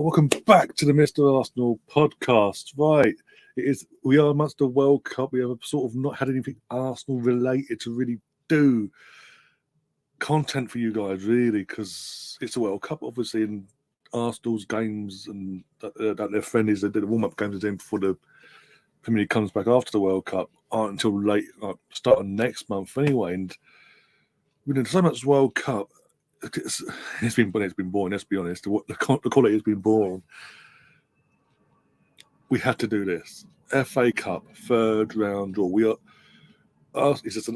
welcome back to the Mr. Arsenal podcast. Right, we are amongst the World Cup. We have sort of not had anything Arsenal related to really do content for you guys, really, because it's a World Cup, obviously, and Arsenal's games and that their friendlies, they did the warm-up games again before the Premier League comes back after the World Cup aren't until late, start of next month anyway. And we did so much World Cup. It's been boring. Let's be honest. The quality has been boring. We had to do this. FA Cup third round draw. We are. It's just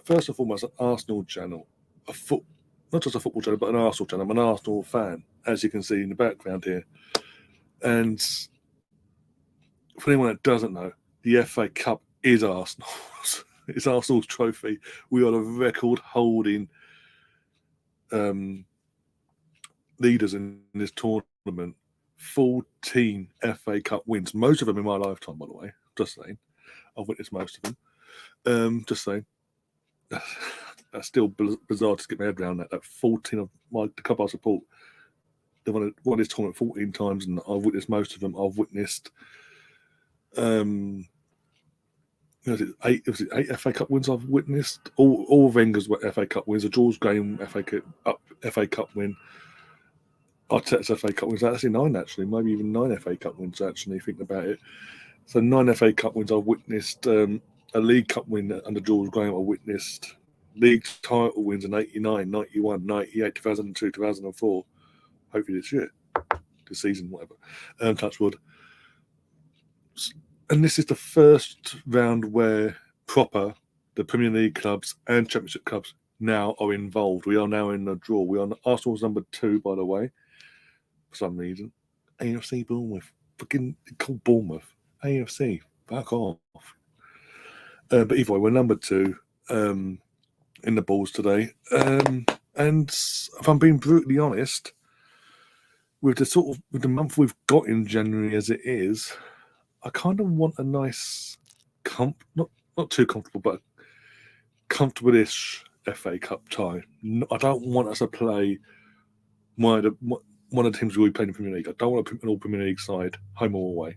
first and foremost an Arsenal channel, not just a football channel, but an Arsenal channel. I'm an Arsenal fan, as you can see in the background here. And for anyone that doesn't know, the FA Cup is Arsenal's. It's Arsenal's trophy. We are the record-holding leaders in this tournament. 14 FA Cup wins, most of them in my lifetime, by the way. Just saying, I've witnessed most of them. Just saying, that's still bizarre to get my head around that 14 of the club I support, they won this tournament 14 times, and I've witnessed most of them. I've witnessed eight FA Cup wins I've witnessed. All of Wenger's FA Cup wins. The George Graham FA Cup win. Arteta's FA Cup wins. That's actually 9, actually. Maybe even 9 FA Cup wins, actually, thinking about it. So 9 FA Cup wins I've witnessed. A League Cup win under George Graham I've witnessed. League title wins in 89, 91, 98, 2002, 2004. Hopefully this season, whatever. Touch wood. And this is the first round where the Premier League clubs and Championship clubs now are involved. We are now in the draw. We are Arsenal's number 2, by the way, for some reason. AFC Bournemouth. Fucking called Bournemouth. AFC. Fuck off. But either way, we're number 2 in the balls today. And if I'm being brutally honest, with the month we've got in January as it is, I kind of want a nice, not too comfortable, but comfortable-ish FA Cup tie. I don't want us to play one of the teams we play in the Premier League. I don't want to put an all-Premier League side, home or away.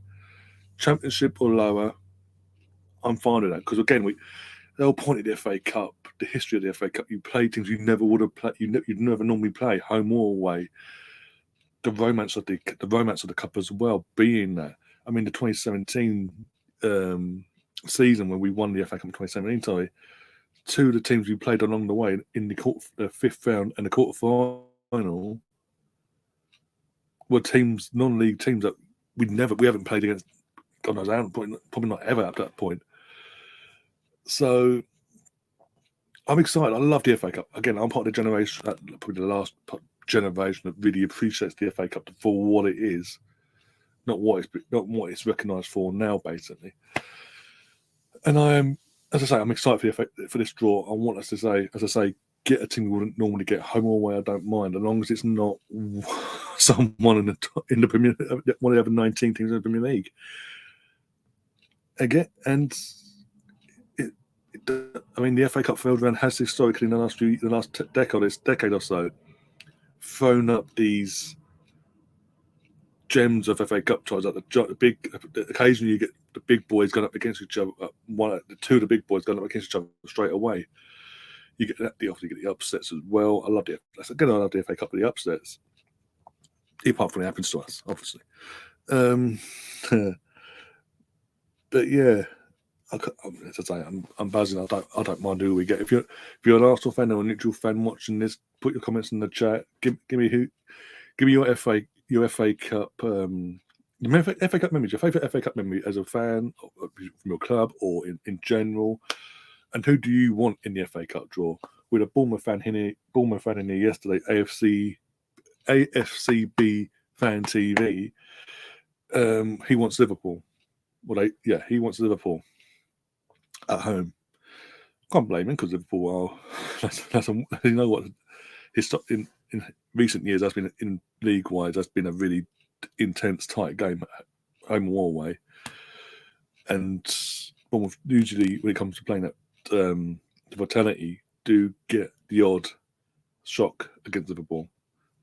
Championship or lower, I'm fine with that. Because again, the whole point of the FA Cup, the history of the FA Cup, you play teams you never would have played, you'd never normally play, home or away. The romance of the cup as well, being that. I mean, the 2017 season when we won the FA Cup in 2017, two of the teams we played along the way in the fifth round and the quarter-final were teams, non-league teams that we haven't played against, God knows how, probably not ever up to that point. So I'm excited. I love the FA Cup. Again, I'm part of the generation, probably the last generation that really appreciates the FA Cup for what it is. Not what it's recognised for now, basically. And I'm excited for this draw. I want us to say, as I say, get a team we wouldn't normally get, home or away. I don't mind, as long as it's not someone in the Premier, one of the other 19 teams in the Premier League. Again, and the FA Cup field round has historically in the last decade or so thrown up these gems of FA Cup ties. Like occasionally you get the big boys going up against each other. Two of the big boys going up against each other straight away. You get that. Obviously, you get the upsets as well. I love the FA Cup with the upsets. Apart from it happens to us, obviously. But yeah, as I say, I'm buzzing. I don't mind who we get. If you're an Arsenal fan or a neutral fan watching this, put your comments in the chat. Give me your FA Cup, FA Cup memories, your favourite FA Cup memory as a fan from your club or in general, and who do you want in the FA Cup draw? With a Bournemouth fan in here yesterday, AFCB fan TV. He wants Liverpool. He wants Liverpool at home. Can't blame him because Liverpool are. You know what? In recent years, that's been in league-wise. That's been a really intense, tight game, home or away. And Bournemouth usually, when it comes to playing at the Vitality, do get the odd shock against Liverpool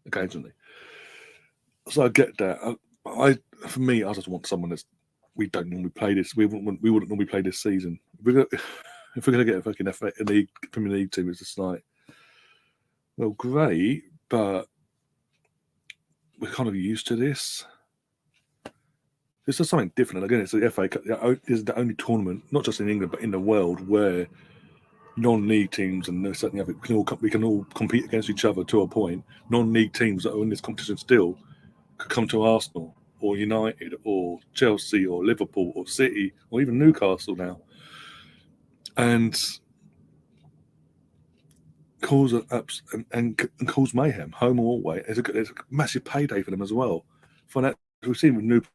occasionally. So I get that. For me, I just want someone that's we don't normally play this. We wouldn't normally play this season. If we're gonna get a fucking FA in the Premier League team, it's just like, well, great, but we're kind of used to this. This is something different. And again, it's the FA Cup. This is the only tournament, not just in England, but in the world, where non-league teams and certainly we can all compete against each other to a point. Non-league teams that are in this competition still could come to Arsenal or United or Chelsea or Liverpool or City or even Newcastle now and cause and cause mayhem, home or away. It's a massive payday for them as well. For that, we've seen with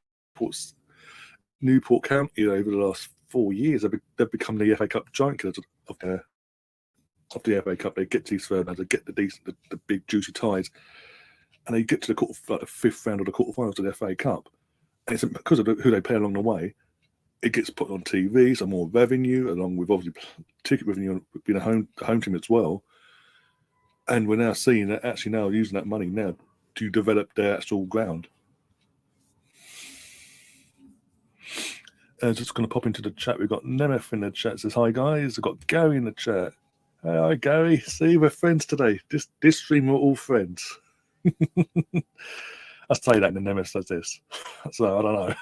Newport County over the last 4 years, they've become the FA Cup giant killers of the FA Cup. They get to these third rounds, they get the big juicy ties, and they get to the fifth round of the quarterfinals of the FA Cup. And it's because of who they play along the way. It gets put on TV, some more revenue, along with obviously ticket revenue being the home team as well. And we're now seeing that actually now using that money now to develop their actual ground. Just going to pop into the chat. We've got Nemeth in the chat. Says, hi guys. We've got Gary in the chat. Hi Gary. See, we're friends today. This stream, we're all friends. I'll say that, and Nemeth says this. So I don't know.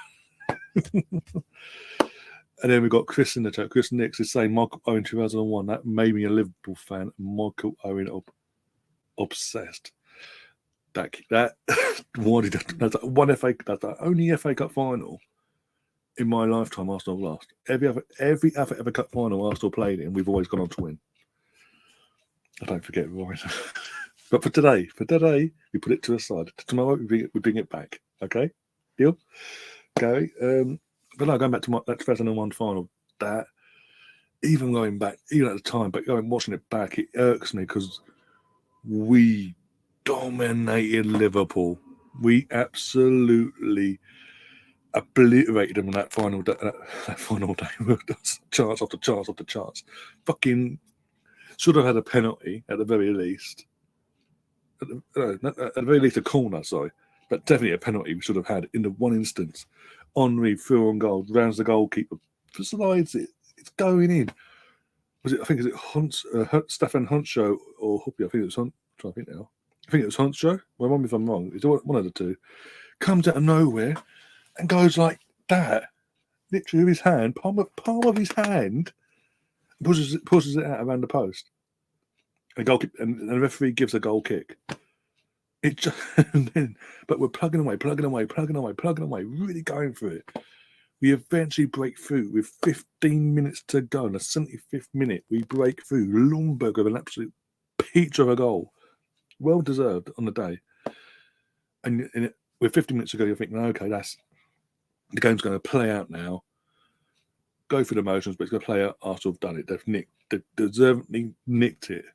And then we've got Chris in the chat. Chris Nix is saying Michael Owen 2001. That made me a Liverpool fan. Michael Owen obsessed. That's one FA. That's the only FA Cup final in my lifetime Arsenal have lost. Every other FA Cup final Arsenal played in, we've always gone on to win. I don't forget, right? But for today, we put it to the side. Tomorrow we bring it back. Okay, deal, Gary. But no, going back to that 2001 final, that even going back, even at the time, but watching it back, it irks me because we dominated Liverpool. We absolutely obliterated them in that final day. That final day, chance after chance after chance. Fucking should have had a penalty at the very least. At the very least, a corner, sorry, but definitely a penalty we should have had in the one instance. Henry through on goal, rounds the goalkeeper, slides it, it's going in. Was it? I think is it Stefan Huncho or Huppy? I think it was Hunt. I'm trying to think now. I think it was Huncho. Remind me if I'm wrong. It's one of the two. Comes out of nowhere and goes like that, literally with his hand, palm of his hand, pushes it out around the post. And the referee gives a goal kick. It just, but we're plugging away, really going for it. We eventually break through with 15 minutes to go. In the 75th minute, we break through. Lundberg with an absolute peach of a goal. Well deserved on the day. And with 15 minutes to go, you're thinking, okay, the game's going to play out now. Go through the motions, but it's going to play out. Arsenal have done it. They've deservedly nicked it.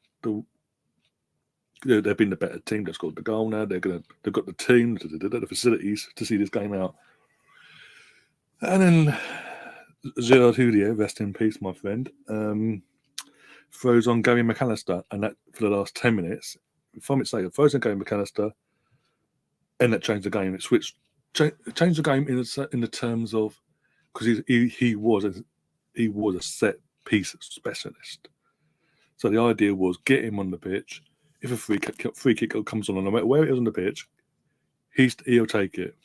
They've been the better team. They've scored the goal now. They've got the team, the facilities to see this game out. And then Gerard Houllier, rest in peace, my friend, throws on Gary McAllister, and that for the last 10 minutes, if I'm mistaken, throws on Gary McAllister, and that changed the game. It changed the game in the terms of because he was a set piece specialist. So the idea was get him on the pitch. If a free kick comes on, no matter where it is on the pitch, he'll take it.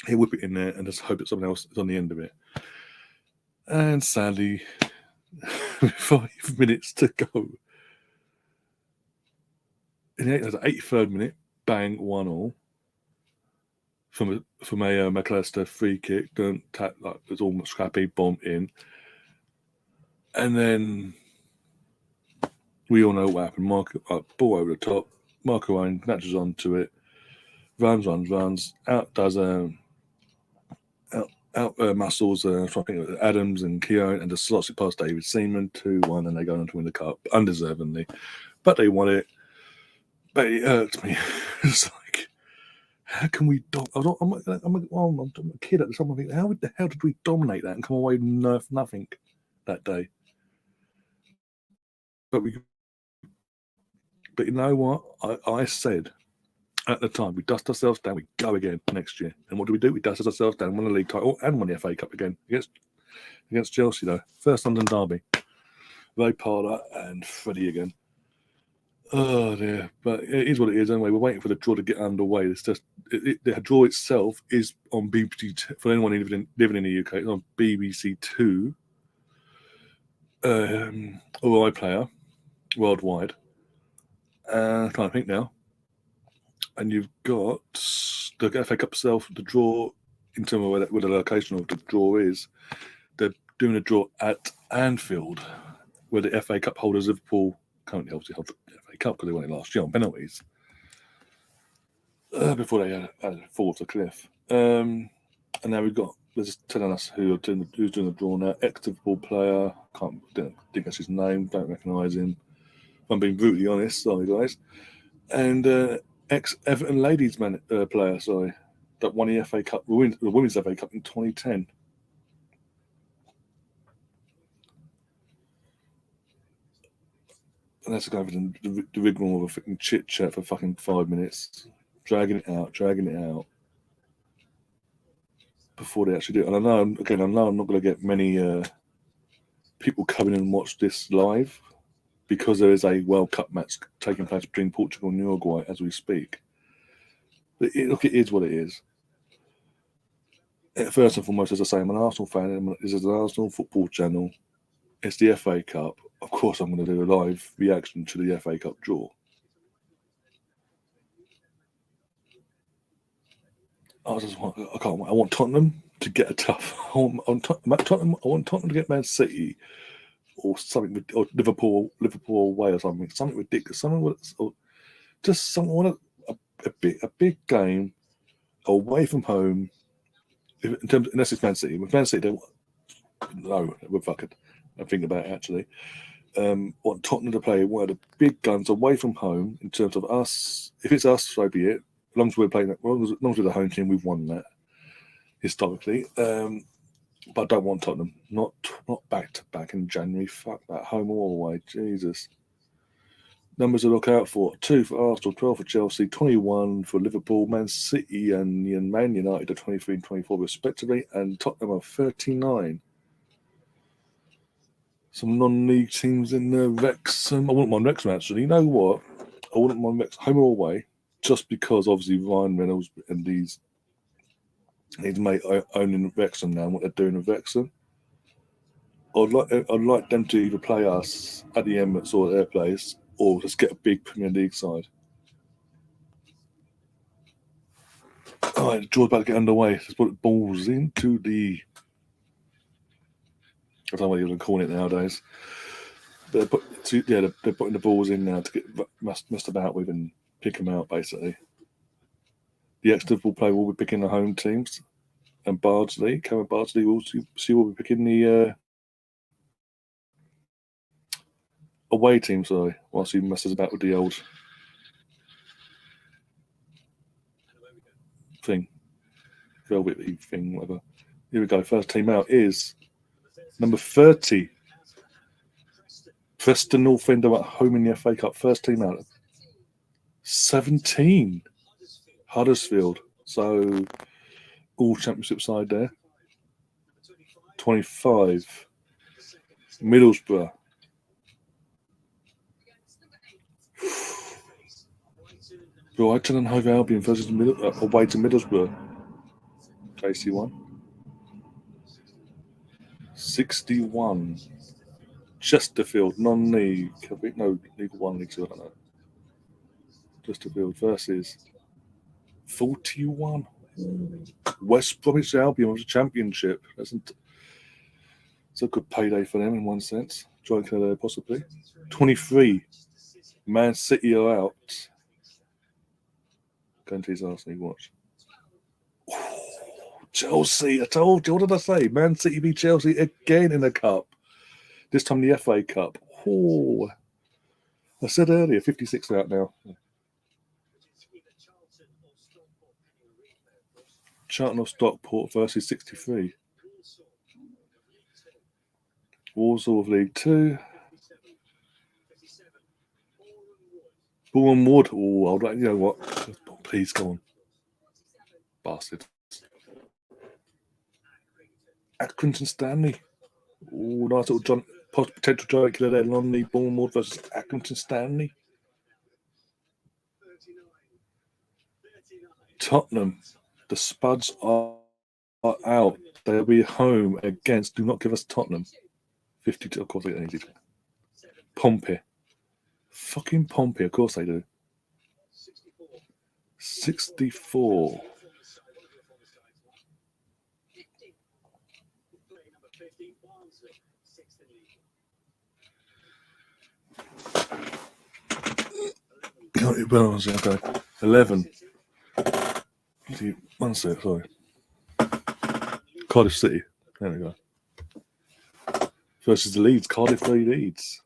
He'll whip it in there and just hope that someone else is on the end of it. And sadly, 5 minutes to go. In the 83rd minute, bang, 1-1 from a McAllister free kick. Don't tap like it's almost scrappy, bomb in, and then we all know what happened. Ball over the top. Marco Owen matches onto it. Runs. Muscles. I think it was Adams and Keown, and just slots it past David Seaman 2-1, and they go on to win the cup undeservingly, but they won it. But it irked me. It's like, how can we? I'm a kid at the time. I think, how the hell did we dominate that and come away with nothing that day? But you know what? I said at the time. We dust ourselves down, we go again next year. And what do? We dust ourselves down, won the league title and won the FA Cup again against Chelsea, though. First London derby. Ray Parlour and Freddie again. Oh dear, but it is what it is anyway. We're waiting for the draw to get underway. It's just the draw itself is on BBC for anyone living in the UK. It's on BBC Two, or iPlayer worldwide. I can't think now. And you've got the FA Cup itself. The draw in terms of where the location of the draw is. They're doing a draw at Anfield, where the FA Cup holders Liverpool currently obviously hold the FA Cup because they won it last year on penalties before they had fall off the cliff. And now they're just telling us who's doing the draw now. Ex-Liverpool player, think that's his name, don't recognise him. If I'm being brutally honest, sorry guys. And ex-Everton ladies player, that won the FA Cup, the Women's FA Cup in 2010. And that's going for the rigmarole of a fucking chit chat for fucking 5 minutes, dragging it out before they actually do it. And I know I'm not going to get many people coming and watch this live because there is a World Cup match taking place between Portugal and Uruguay as we speak. But it is what it is. First and foremost, as I say, I'm an Arsenal fan. This is an Arsenal football channel. It's the FA Cup. Of course, I'm going to do a live reaction to the FA Cup draw. I want Tottenham to get a tough. I want Tottenham to get Man City or something, or Liverpool away or something ridiculous. A big game away from home. Unless it's Man City. With Man City, we're fucking. I think about it actually. Want Tottenham to play one of the big guns away from home in terms of us. If it's us, so be it. As long as we're playing that, as long as we're the home team, we've won that historically. But I don't want Tottenham. Not back to back in January. Fuck that, home or away. Jesus. Numbers to look out for: 2 for Arsenal, 12 for Chelsea, 21 for Liverpool, Man City and Man United are 23 and 24 respectively, and Tottenham are 39. Some non-league teams in there. Wrexham. I wouldn't mind Wrexham actually. You know what? I wouldn't mind Wrexham, home or away, just because obviously Ryan Reynolds and his mate owning Wrexham now and what they're doing with Wrexham. I'd like them to either play us at the Emirates or their place, or just get a big Premier League side. All right, the draw's about to get underway. Let's put the balls into the. I don't know what you're calling it nowadays. They're putting the balls in now to get messed about with and pick them out, basically. The ex-Liverpool player will be picking the home teams, and Cameron Bardsley will be picking the away team, whilst he messes about with the old thing, velvet thing, whatever. Here we go. First team out is number 30. Preston North End at home in the FA Cup. First team out. 17. Huddersfield. So, all Championship side there. 25. Middlesbrough. Brighton and Hove Albion versus away to Middlesbrough. KC1. 61. Chesterfield, non-league. No, League 1, League 2, I don't know. Chesterfield versus 41. West Bromwich Albion was a championship. It's a good payday for them in one sense. Joint there possibly. 23. Man City are out. Going to his Arsenal watch. Chelsea, I told you, what did I say? Man City beat Chelsea again in the cup. This time the FA Cup. Oh, I said earlier, 56 out now. Charlton or Stockport versus 63. Walsall of League 2. Boreham Wood. Oh, you know what? Please go on. Bastard. Accrington Stanley. Oh, nice little potential giant killer there. Longley Bournemouth versus Accrington Stanley. Tottenham. The Spuds are out. They'll be home against. Do not give us Tottenham. 52. Of course, they don't need it. Pompey. Fucking Pompey. Of course they do. 64. Okay. 11. 1 sec, sorry. Cardiff City. There we go. Versus the Leeds. Cardiff Leeds.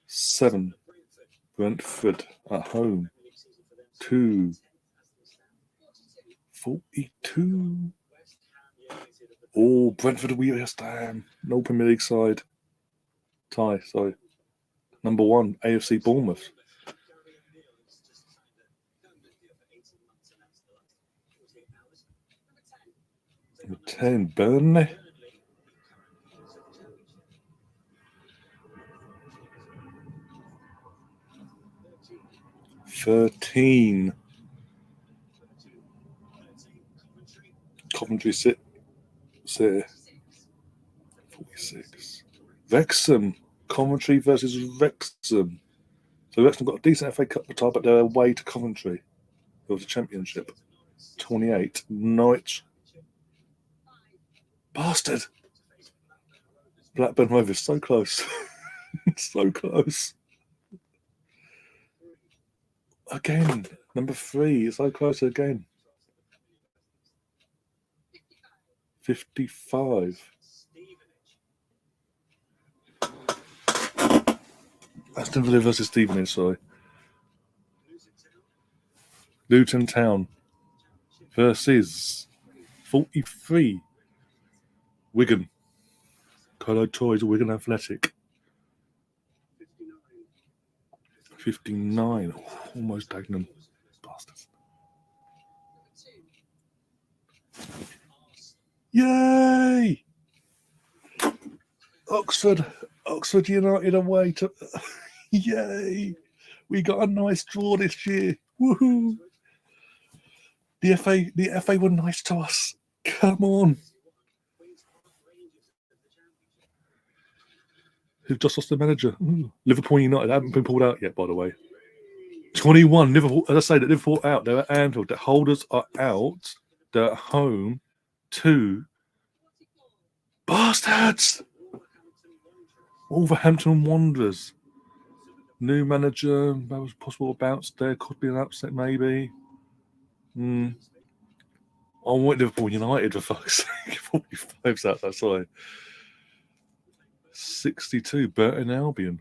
7. Brentford at home. 2. 42. Oh, Brentford West Ham. No Premier League side. Tie, sorry. Number 1, AFC Bournemouth. 10, Burnley. 13, Coventry City. 46. Wrexham. Coventry versus Wrexham. So Wrexham got a decent FA Cup tie, but they're away to Coventry. It was a championship. 28. Norwich. Bastard. Blackburn Rovers. So close. So close. Again. Number 3. It's so close again. 55. Aston Villa versus Stevenage, sorry. Luton Town versus 43. Wigan. Colo Toys, Wigan Athletic. 59. Oh, almost Dagenham. Bastards. Yay! Oxford United away to. Yay! We got a nice draw this year. Woohoo! The FA were nice to us. Come on. Who've just lost their manager? Ooh. Liverpool United haven't been pulled out yet, by the way. 21. Liverpool, as I say, that Liverpool out. They're at Anfield. The holders are out. They're at home. 2. Bastards! Wolverhampton Wanderers. New manager. That was possible bounce there. Could be an upset, maybe. I want Liverpool United, for fuck's sake. 45's out that side. 62. Burton Albion.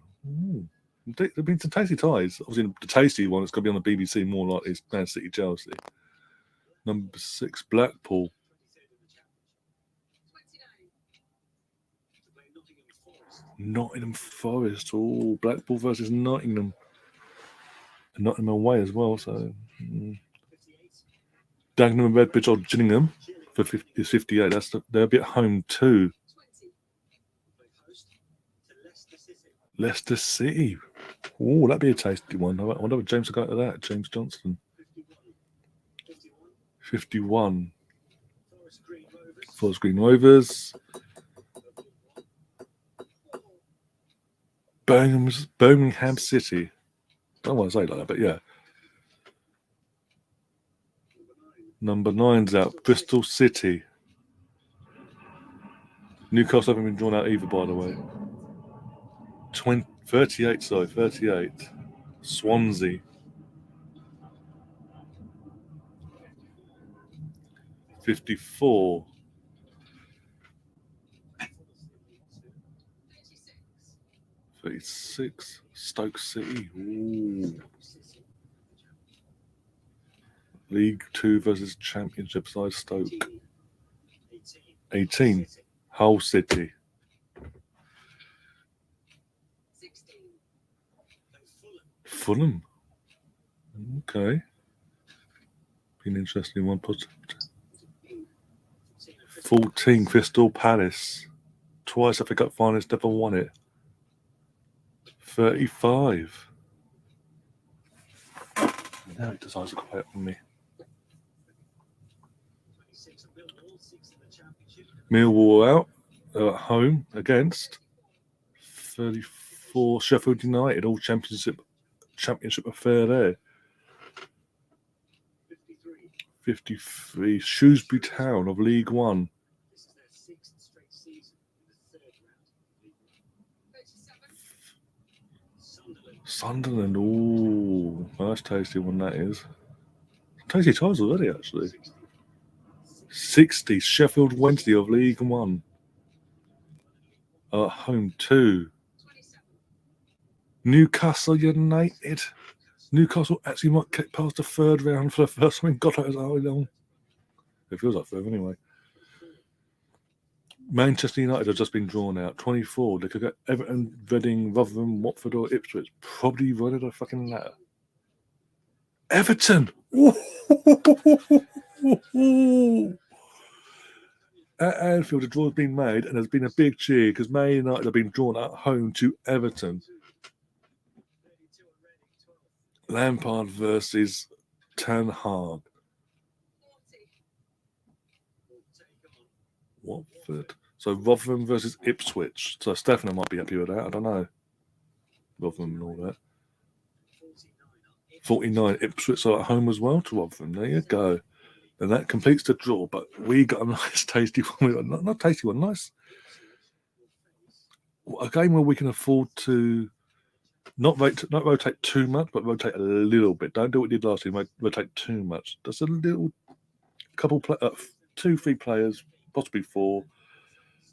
There've been some tasty ties. Obviously, the tasty one is going to be on the BBC more likely is Man City Chelsea. Number 6, Blackpool. Nottingham Forest. Oh, Blackpool versus Nottingham. And Nottingham away as well. So, Dagenham and Redbridge or Gillingham for 58. They'll be at home too. Leicester City. Oh, that'd be a tasty one. I wonder if James will go to that. James Johnson. 51. Forest Green Rovers. Birmingham City. I don't want to say it like that, but yeah. Number 9's out. Bristol City. Newcastle haven't been drawn out either, by the way. 38. Swansea. 54. 36. Stoke City. Ooh. League 2 versus Championship side Stoke. 18. Hull City. 16. Fulham. Okay. Be an interesting one. 14, Crystal Palace. Twice FA Cup finalists, never won it. 35. Now it decides to quiet on me. Millwall out. They're at home against 34 Sheffield United, all championship affair there. 53 Shrewsbury Town of League One. Sunderland, ooh, nice tasty one that is. Tasty ties already, actually. 60 Sheffield Wednesday of League One. At home 2. Newcastle United. Newcastle actually might get past the third round for the first time. God knows how long. It feels like forever anyway. Manchester United have just been drawn out. 24. They could get Everton, Reading, Rotherham, Watford, or Ipswich. Probably running a fucking ladder. Everton! At Anfield, a draw has been made, and there's been a big cheer because Man United have been drawn at home to Everton. Lampard versus Ten Hag. Watford. So Rotherham versus Ipswich. So Stefano might be happy with that. I don't know. Rotherham and all that. 49 Ipswich are at home as well to Rotherham. There you go. And that completes the draw. But we got a nice tasty one. Not tasty one. Nice. A game where we can afford to not rotate too much, but rotate a little bit. Don't do what we did last year. Rotate too much. Just a little couple, 2-3 players, possibly 4,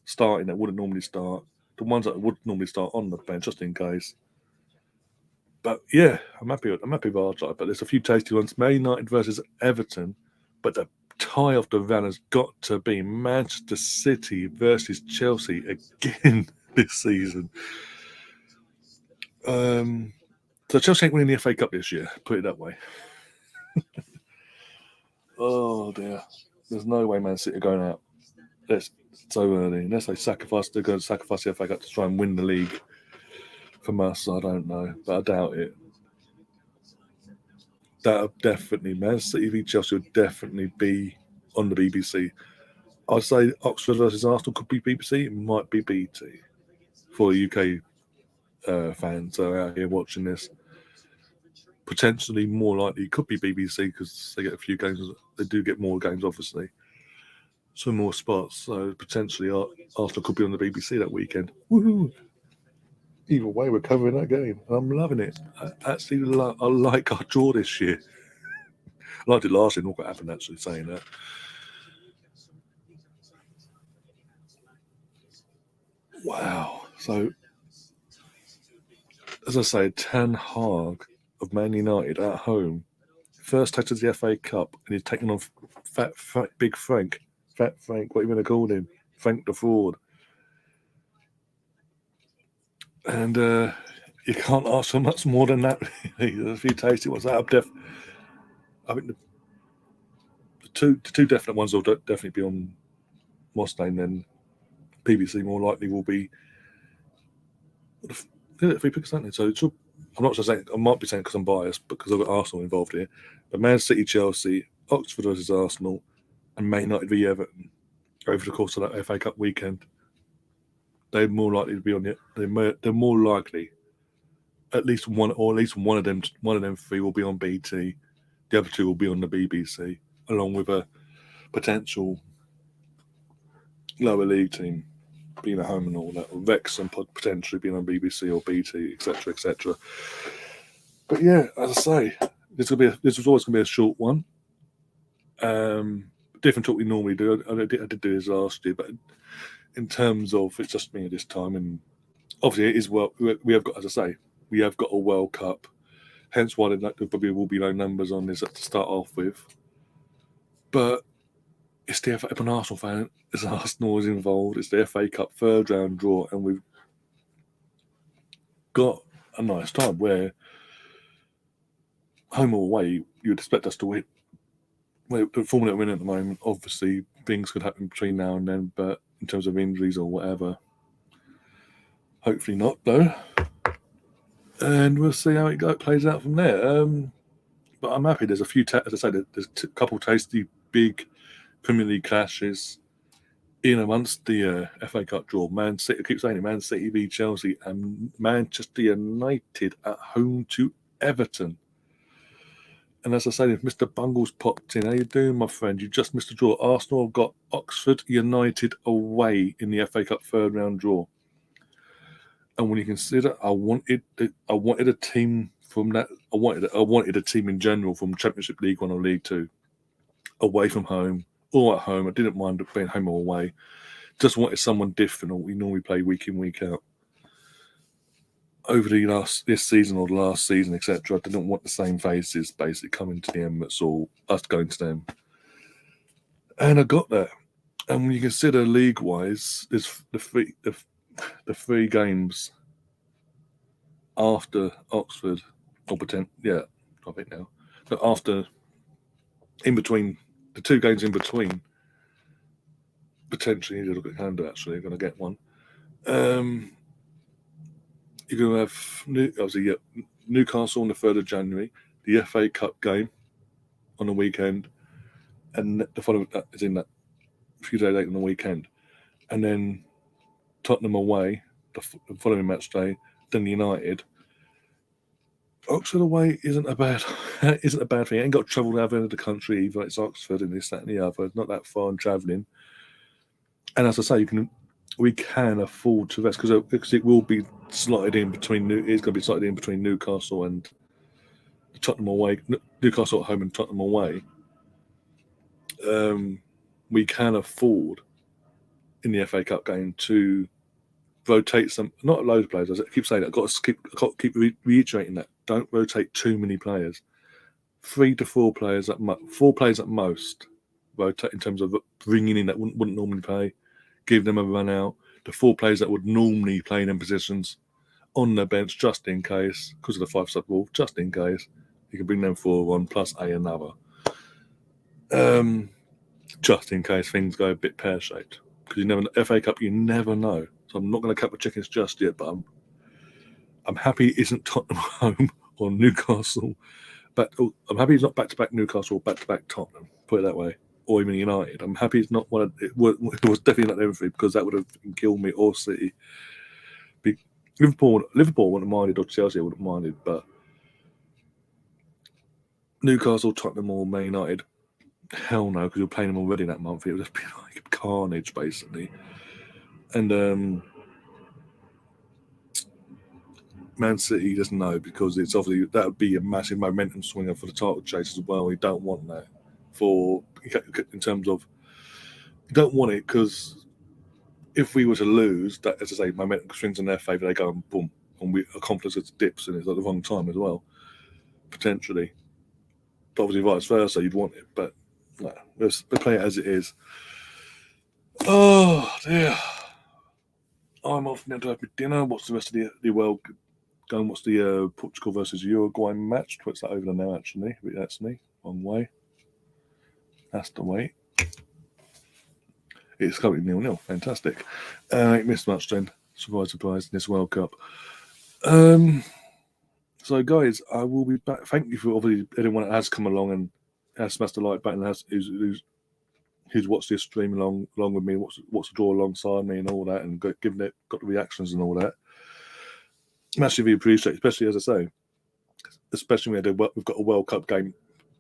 starting that wouldn't normally start. The ones that would normally start on the bench, just in case. But yeah, I'm happy with our side. But there's a few tasty ones. Man United versus Everton, but the tie of the round has got to be Manchester City versus Chelsea again this season. So Chelsea ain't winning the FA Cup this year, put it that way. Oh dear. There's no way Man City are going out. It's so early. Unless they're going to sacrifice the FA Cup to try and win the league from us, I don't know. But I doubt it. That'll definitely, Man City v Chelsea would definitely be on the BBC. I'd say Oxford versus Arsenal could be BBC. It might be BT for UK fans that are out here watching this. Potentially more likely could be BBC because they get a few games. They do get more games, obviously. So more spots. So potentially Arsenal could be on the BBC that weekend. Woohoo! Either way, we're covering that game. I'm loving it. I like our draw this year. I liked it last year. Look what happened, actually, saying that. Wow. So, as I say, Ten Hag of Man United at home. First touch of the FA Cup, and he's taking on Big Frank. Fat Frank, what are you going to call him? Frank the Fraud. And you can't ask for much more than that. There's a few tasty ones. I think the two definite ones will definitely be on Mustaine. Then BBC more likely will be. Three picks, aren't they? So I'm not just saying. I might be saying because I'm biased, because I've got Arsenal involved here. But Man City, Chelsea, Oxford versus Arsenal, and Man United v Everton over the course of that FA Cup weekend. They're more likely to be on it. They're more likely. At least one of them 3 will be on BT. The other 2 will be on the BBC, along with a potential lower league team being at home and all that, or Wrexham potentially being on BBC or BT, etc., etc. But yeah, as I say, this was always going to be a short one. Different to what we normally do. I did do this last year, but in terms of it's just me this time, and obviously it is we have got, as I say, we have got a World Cup, hence why there probably will be no numbers on this to start off with. But it's the FA. If an Arsenal fan, as Arsenal is involved, it's the FA Cup third round draw, and we've got a nice time where home or away, you would expect us to win. We're performing at win at the moment. Obviously, things could happen between now and then, but in terms of injuries or whatever, hopefully not, though. And we'll see how it plays out from there. But I'm happy. There's a few, as I said, there's a couple tasty, big Premier League clashes in amongst the FA Cup draw. Man City, I keep saying it, Man City v Chelsea and Manchester United at home to Everton. And as I said, if Mr. Bungles popped in, how you doing, my friend? You just missed a draw. Arsenal got Oxford United away in the FA Cup third round draw. And when you consider, I wanted a team from that. I wanted a team in general from Championship League 1 or League 2, away from home or at home. I didn't mind being home or away. Just wanted someone different than we normally play week in, week out. Over this season or the last season, etc., I didn't want the same faces basically coming to the Emirates or us going to them. And I got that. And when you consider league-wise, there's the three games after Oxford, or I think now, but after, in between, the 2 games in between, potentially need to look at calendar. Actually, I'm going to get one. You're going to have Newcastle on the 3rd of January, the FA Cup game on the weekend, and the following is in that few days later on the weekend, and then Tottenham away the following match day, then United. Oxford away isn't a bad thing. Ain't got to travel out of the country either. It's Oxford and this, that, and the other. It's not that far in travelling. And as I say, we can afford to rest because it will be slotted in between. It's going to be slotted in between Newcastle and Tottenham away. Newcastle at home and Tottenham away. We can afford in the FA Cup game to rotate some, not a load of players. I keep saying that. I've got to keep reiterating that. Don't rotate too many players. 3 to 4 players 4 players at most. Rotate in terms of bringing in that wouldn't normally play, give them a run out. The 4 players that would normally play in them positions on the bench just in case, because of the 5-sub rule, just in case. You can bring them 4 on plus another. Just in case things go a bit pear-shaped. Because FA Cup, you never know. So I'm not going to cut my chickens just yet, but I'm happy it isn't Tottenham home or Newcastle. But I'm happy it's not back-to-back Newcastle or back-to-back Tottenham, put it that way, or even United. I'm happy it's not it was definitely not everything, because that would have killed me, or City. Liverpool wouldn't have minded, or Chelsea wouldn't have minded, but Newcastle, Tottenham, or Man United, hell no, because you're playing them already that month. It would just be like carnage, basically. And Man City doesn't know, because it's obviously that would be a massive momentum swinger for the title chase as well. You don't want that in terms of, you don't want it, because if we were to lose, that, as I say, momentum swings in their favour, they go and boom, and our confidence dips, and it's at the wrong time as well, potentially. But obviously, vice versa, you'd want it, but no, let's play it as it is. Oh dear, I'm off now to have my dinner. What's the rest of the world going? What's the Portugal versus Uruguay match? What's that over there now? Actually, that's me. Wrong way. That's the way. It's currently 0-0. Fantastic. Ain't missed much then. Surprise in this World Cup. So guys, I will be back. Thank you for obviously anyone that has come along and has smashed the like button, who's watched this stream along with me, watched the draw alongside me and all that, and got the reactions and all that. Massively appreciate, especially as I say, especially when we've got a World Cup game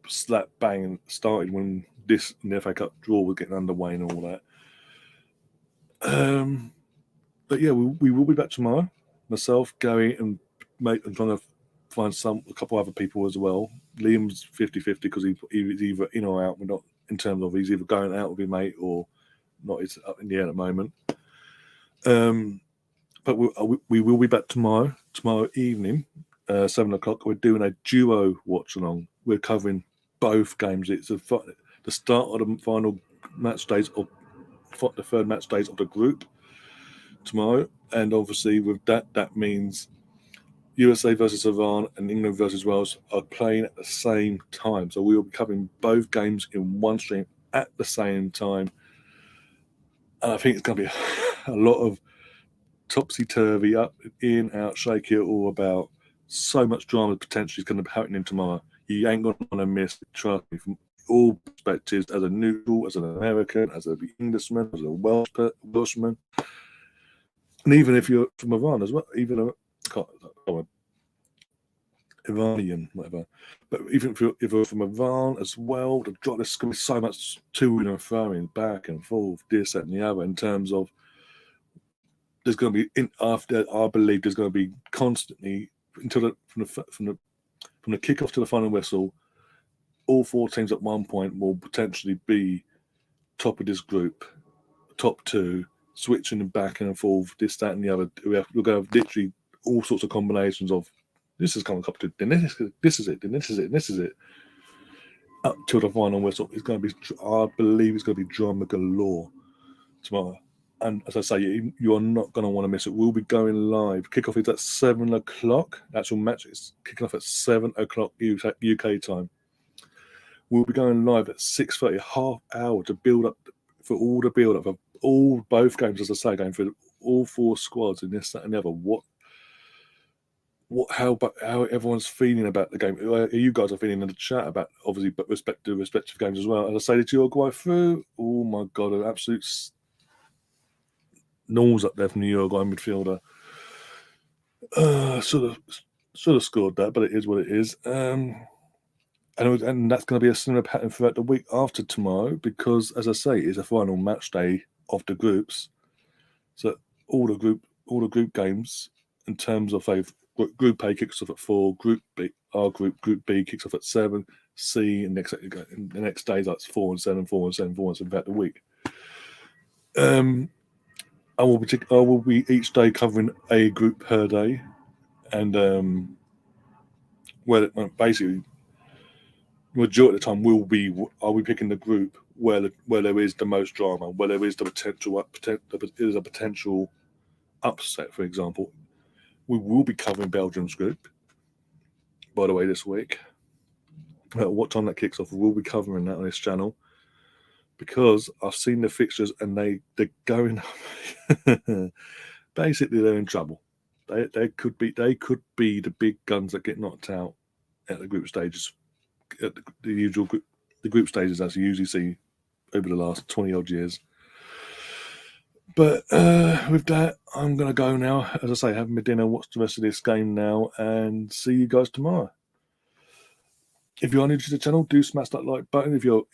slap bang started when the FA Cup draw was getting underway and all that. But yeah, we will be back tomorrow. Myself, Gary, and mate, I'm trying to find a couple other people as well. Liam's 50-50 because he's either in or out. We're not in terms of he's either going out with his mate or not. It's up in the air at the moment. But we will be back tomorrow evening, 7 o'clock. We're doing a duo watch along. We're covering both games. It's the start of the final match days of the third match days of the group tomorrow, and obviously with that means USA versus Iran and England versus Wales are playing at the same time. So we will be covering both games in one stream at the same time. And I think it's going to be a lot of topsy-turvy, up, in, out, shake it all about. So much drama potentially is going to be happening tomorrow. You ain't going to want to miss it, trust me, from all perspectives, as a neutral, as an American, as an Englishman, as a Welshman. And even if you're from Iran as well, even Iranian, whatever. But even if you're from Iran as well, there's going to be so much to and throwing back and forth, this, that, and the other, in terms of there's going to be, after I believe there's going to be constantly, until from the kickoff to the final whistle, all four teams at one point will potentially be top of this group, top two, switching back and forth, this, that, and the other. We're going to have literally all sorts of combinations of this is coming up to, then this is it, then this is it, and this is it. Up till the final whistle, it's going to be, I believe it's going to be drama galore tomorrow. And as I say, you are not going to want to miss it. We'll be going live. Kickoff is at 7 o'clock. Actual match is kicking off at 7 o'clock UK time. We'll be going live at 6:30, half hour to build up for all the build up of both games. As I say, going through all four squads and this, that, and the other. How everyone's feeling about the game. You guys are feeling in the chat about, obviously, but respective games as well. As I say to Uruguay through, oh my God, an absolute nose up there from the Uruguay midfielder. Should have scored that, but it is what it is. And that's going to be a similar pattern throughout the week after tomorrow, because, as I say, it's a final match day of the groups. So all the group games, in terms of Group A kicks off at 4, Group B, Group B kicks off at 7, C, and the next day that's 4 and 7, 4 and 7, 4 and 7 throughout the week. I will be each day covering a group per day, and basically, majority of the time I'll be picking the group where there is the most drama, where there is the potential upset. For example, we will be covering Belgium's group, by the way, this week. At what time that kicks off, we'll be covering that on this channel, because I've seen the fixtures and they're going. Basically, they're in trouble. They could be the big guns that get knocked out at the group stages, at the usual group stages as you usually see over the last 20 odd years. But with that, I'm going to go now. As I say, have my dinner, watch the rest of this game now, and see you guys tomorrow. If you're new to the channel, do smash that like button. Even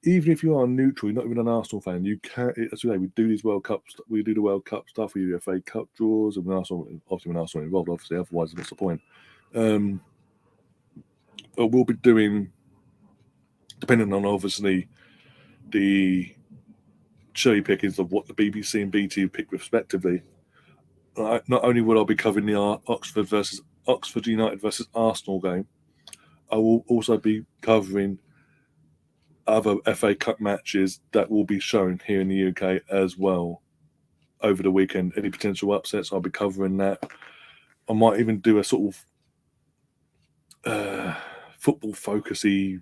if you are neutral, you're not even an Arsenal fan, you can. As we say, we do these World Cup. We do the World Cup stuff. We do the FA Cup draws, and when Arsenal involved, obviously, otherwise, what's the point? But we'll be doing, depending on obviously the cherry pickings of what the BBC and BT pick respectively. Not only will I be covering the Oxford United versus Arsenal game, I will also be covering other FA Cup matches that will be shown here in the UK as well over the weekend. Any potential upsets, I'll be covering that. I might even do a sort of football focusy,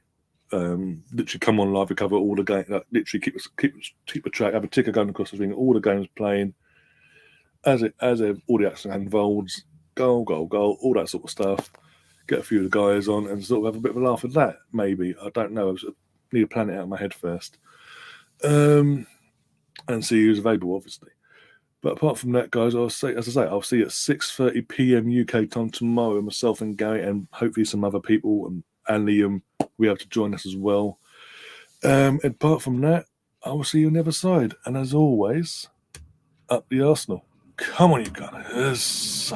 literally come on live and cover all the games. Literally keep a track, have a ticker going across the screen, all the games playing, as all the action unfolds, goal, all that sort of stuff. Get a few of the guys on and sort of have a bit of a laugh at that, maybe. I don't know. I need to plan it out in my head first. And see who's available, obviously. But apart from that, guys, I'll see you at 6:30 p.m. UK time tomorrow, myself and Gary, and hopefully some other people, and Liam will have to join us as well. And apart from that, I will see you on the other side. And as always, up the Arsenal. Come on, you guys.